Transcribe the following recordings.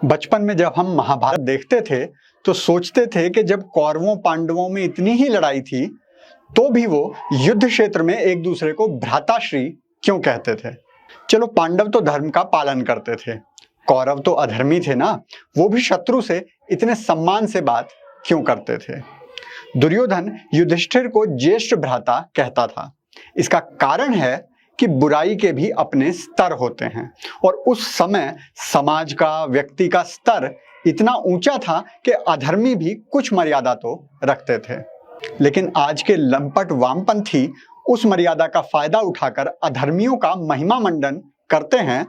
बचपन में जब हम महाभारत देखते थे तो सोचते थे कि जब कौरवों पांडवों में इतनी ही लड़ाई थी तो भी वो युद्ध क्षेत्र में एक दूसरे को भ्राताश्री क्यों कहते थे। चलो, पांडव तो धर्म का पालन करते थे, कौरव तो अधर्मी थे ना, वो भी शत्रु से इतने सम्मान से बात क्यों करते थे। दुर्योधन युधिष्ठिर को ज्येष्ठ भ्राता कहता था। इसका कारण है कि बुराई के भी अपने स्तर होते हैं और उस समय समाज का, व्यक्ति का स्तर इतना ऊंचा था कि अधर्मी भी कुछ मर्यादा तो रखते थे। लेकिन आज के लंपट वामपंथी उस मर्यादा का फायदा उठाकर अधर्मियों का महिमा मंडन करते हैं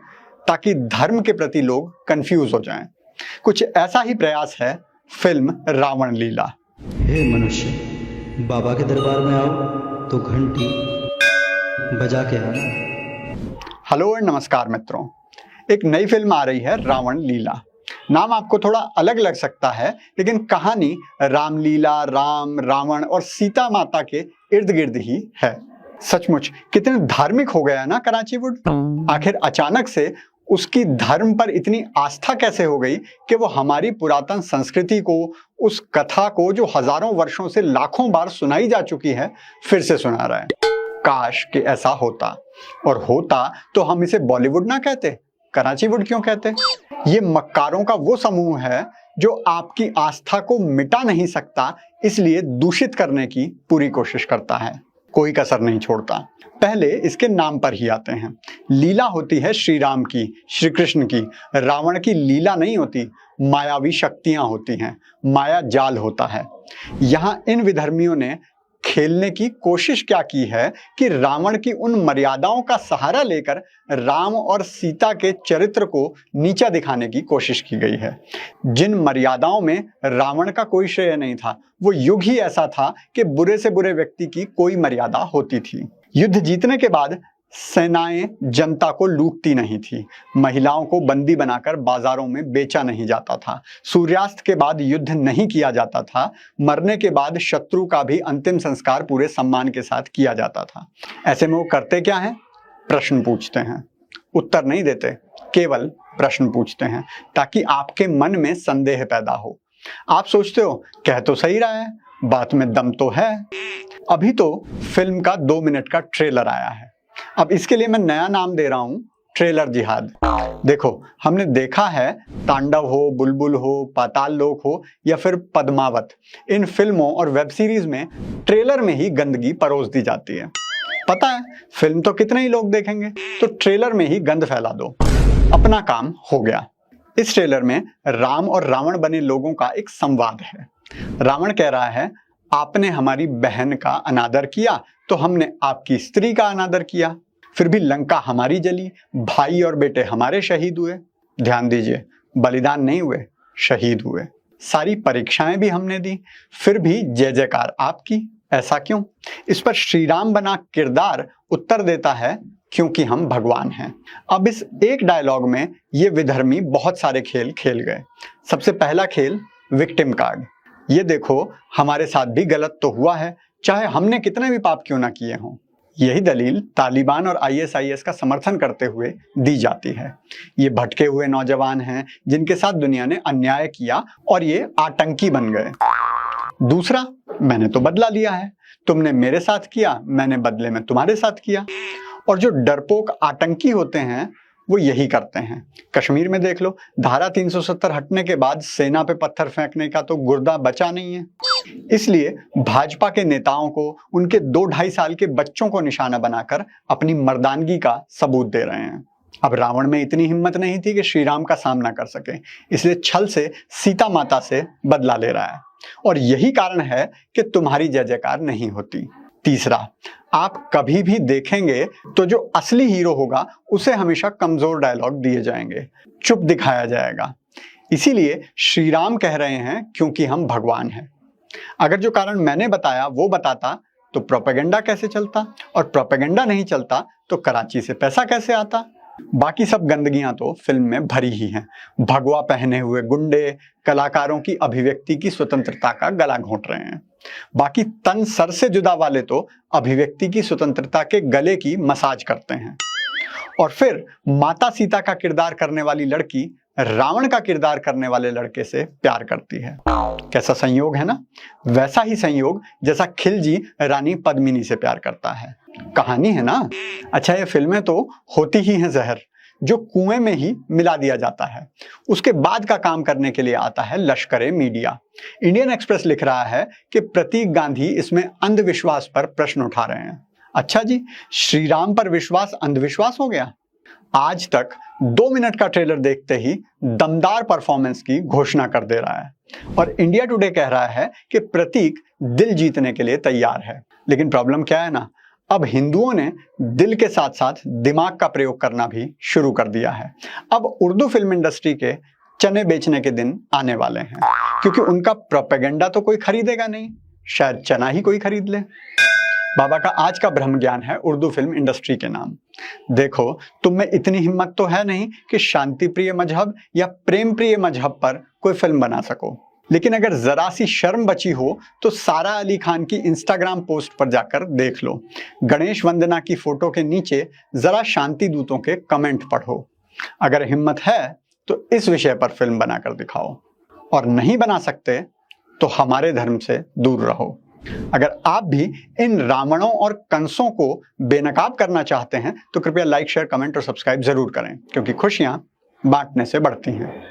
ताकि धर्म के प्रति लोग कंफ्यूज हो जाएं। कुछ ऐसा ही प्रयास है फिल्म रावण लीला। हे मनुष्य, बाबा के दरबार में आओ तो घंटी बजा के आना। हेलो और नमस्कार मित्रों, एक नई फिल्म आ रही है रावण लीला। नाम आपको थोड़ा अलग लग सकता है, लेकिन कहानी रामलीला, राम, रावण और सीता माता के इर्द गिर्द ही है। सचमुच कितने धार्मिक हो गया ना कराची वुड। आखिर अचानक से उसकी धर्म पर इतनी आस्था कैसे हो गई कि वो हमारी पुरातन संस्कृति को, उस कथा को जो हजारों वर्षों से लाखों बार सुनाई जा चुकी है, फिर से सुना रहा है। काश कि ऐसा होता, और होता तो हम इसे बॉलीवुड ना कहते, कराची वुड क्यों कहते। ये मक्कारों का वो समूह है जो आपकी आस्था को मिटा नहीं सकता, इसलिए दूषित करने की पूरी कोशिश करता है, कोई कसर नहीं छोड़ता। पहले इसके नाम पर ही आते हैं। लीला होती है श्री राम की, श्री कृष्ण की। रावण की लीला नहीं होती, मायावी शक्तियां होती हैं, माया जाल होता है। यहां इन विधर्मियों ने खेलने की कोशिश क्या की है कि रावण की उन मर्यादाओं का सहारा लेकर राम और सीता के चरित्र को नीचा दिखाने की कोशिश की गई है। जिन मर्यादाओं में रावण का कोई श्रेय नहीं था, वो युग ही ऐसा था कि बुरे से बुरे व्यक्ति की कोई मर्यादा होती थी। युद्ध जीतने के बाद सेनाएं जनता को लूटती नहीं थी, महिलाओं को बंदी बनाकर बाजारों में बेचा नहीं जाता था, सूर्यास्त के बाद युद्ध नहीं किया जाता था, मरने के बाद शत्रु का भी अंतिम संस्कार पूरे सम्मान के साथ किया जाता था। ऐसे में वो करते क्या हैं? प्रश्न पूछते हैं, उत्तर नहीं देते, केवल प्रश्न पूछते हैं ताकि आपके मन में संदेह पैदा हो। आप सोचते हो कह तो सही रहा है, बात में दम तो है। अभी तो फिल्म का 2 मिनट का ट्रेलर आया है। अब इसके लिए मैं नया नाम दे रहा हूं, ट्रेलर जिहाद। देखो, हमने देखा है तांडव हो, बुलबुल हो, पाताल लोक हो या फिर पद्मावत, इन फिल्मों और वेब सीरीज में ट्रेलर में ही गंदगी परोस दी जाती है। पता है फिल्म तो कितने ही लोग देखेंगे, तो ट्रेलर में ही गंद फैला दो, अपना काम हो गया। इस ट्रेलर में राम और रावण बने लोगों का एक संवाद है। रावण कह रहा है, आपने हमारी बहन का अनादर किया तो हमने आपकी स्त्री का अनादर किया, फिर भी लंका हमारी जली, भाई और बेटे हमारे शहीद हुए। ध्यान दीजिए, बलिदान नहीं हुए, शहीद हुए। सारी परीक्षाएं भी हमने दी, फिर भी जय जयकार आपकी। ऐसा क्यों? इस पर श्री राम बना किरदार उत्तर देता है, क्योंकि हम भगवान हैं। अब इस एक डायलॉग में ये विधर्मी बहुत सारे खेल खेल गए। सबसे पहला खेल विक्टिम कार्ड। ये देखो, हमारे साथ भी गलत तो हुआ है, चाहे हमने कितने भी पाप क्यों ना किए हों। यही दलील तालिबान और आईएसआईएस का समर्थन करते हुए दी जाती है। ये भटके हुए नौजवान हैं जिनके साथ दुनिया ने अन्याय किया और ये आतंकी बन गए। दूसरा, मैंने तो बदला लिया है, तुमने मेरे साथ किया, मैंने बदले में तुम्हारे साथ किया। और जो डरपोक आतंकी होते हैं वो यही करते हैं। कश्मीर में देख लो, धारा 370 हटने के बाद सेना पे पत्थर फेंकने का तो गुर्दा बचा नहीं है। इसलिए भाजपा के नेताओं को, उनके 2-2.5 साल के बच्चों को निशाना बनाकर अपनी मर्दानगी का सबूत दे रहे हैं। अब रावण में इतनी हिम्मत नहीं थी कि श्री राम का सामना कर सके, इसलिए छल से सीता माता से बदला ले रहा है। और यही कारण है कि तुम्हारी जय जयकार नहीं होती। तीसरा, आप कभी भी देखेंगे तो जो असली हीरो होगा उसे हमेशा कमजोर डायलॉग दिए जाएंगे, चुप दिखाया जाएगा। इसीलिए श्री राम कह रहे हैं, क्योंकि हम भगवान हैं। अगर जो कारण मैंने बताया वो बताता तो प्रोपेगेंडा कैसे चलता, और प्रोपेगेंडा नहीं चलता तो कराची से पैसा कैसे आता। बाकी सब गंदगियां तो फिल्म में भरी ही हैं। भगवा पहने हुए गुंडे कलाकारों की अभिव्यक्ति की स्वतंत्रता का गला घोंट रहे हैं। बाकी तन सर से जुदा वाले तो अभिव्यक्ति की स्वतंत्रता के गले की मसाज करते हैं। और फिर माता सीता का किरदार करने वाली लड़की रावण का किरदार करने वाले लड़के से प्यार करती है। कैसा संयोग है ना, वैसा ही संयोग जैसा खिलजी रानी पद्मिनी से प्यार करता है। कहानी है ना। अच्छा, ये फिल्में तो होती ही हैं जहर, जो कुएं में ही मिला दिया जाता है। उसके बाद का काम करने के लिए आता है लश्करे मीडिया। इंडियन एक्सप्रेस लिख रहा है कि प्रतीक गांधी इसमें अंधविश्वास पर प्रश्न उठा रहे हैं। अच्छा जी, श्री राम पर विश्वास अंधविश्वास हो गया? आज तक 2 मिनट का ट्रेलर देखते ही दमदार परफॉर्मेंस की घोषणा कर दे रहा है और इंडिया टुडे कह रहा है कि प्रतीक दिल जीतने के लिए तैयार है। लेकिन प्रॉब्लम क्या है ना, अब हिंदुओं ने दिल के साथ साथ दिमाग का प्रयोग करना भी शुरू कर दिया है। अब उर्दू फिल्म इंडस्ट्री के चने बेचने के दिन आने वाले हैं, क्योंकि उनका प्रोपेगेंडा तो कोई खरीदेगा नहीं, शायद चना ही कोई खरीद ले। बाबा का आज का ब्रह्म ज्ञान है उर्दू फिल्म इंडस्ट्री के नाम। देखो, तुम में इतनी हिम्मत तो है नहीं कि शांति प्रिय मजहब या प्रेम प्रिय मजहब पर कोई फिल्म बना सको, लेकिन अगर जरा सी शर्म बची हो तो सारा अली खान की इंस्टाग्राम पोस्ट पर जाकर देख लो। गणेश वंदना की फोटो के नीचे जरा शांति दूतों के कमेंट पढ़ो। अगर हिम्मत है तो इस विषय पर फिल्म बनाकर दिखाओ, और नहीं बना सकते तो हमारे धर्म से दूर रहो। अगर आप भी इन रावणों और कंसों को बेनकाब करना चाहते हैं तो कृपया लाइक, शेयर, कमेंट और सब्सक्राइब जरूर करें, क्योंकि खुशियां बांटने से बढ़ती हैं।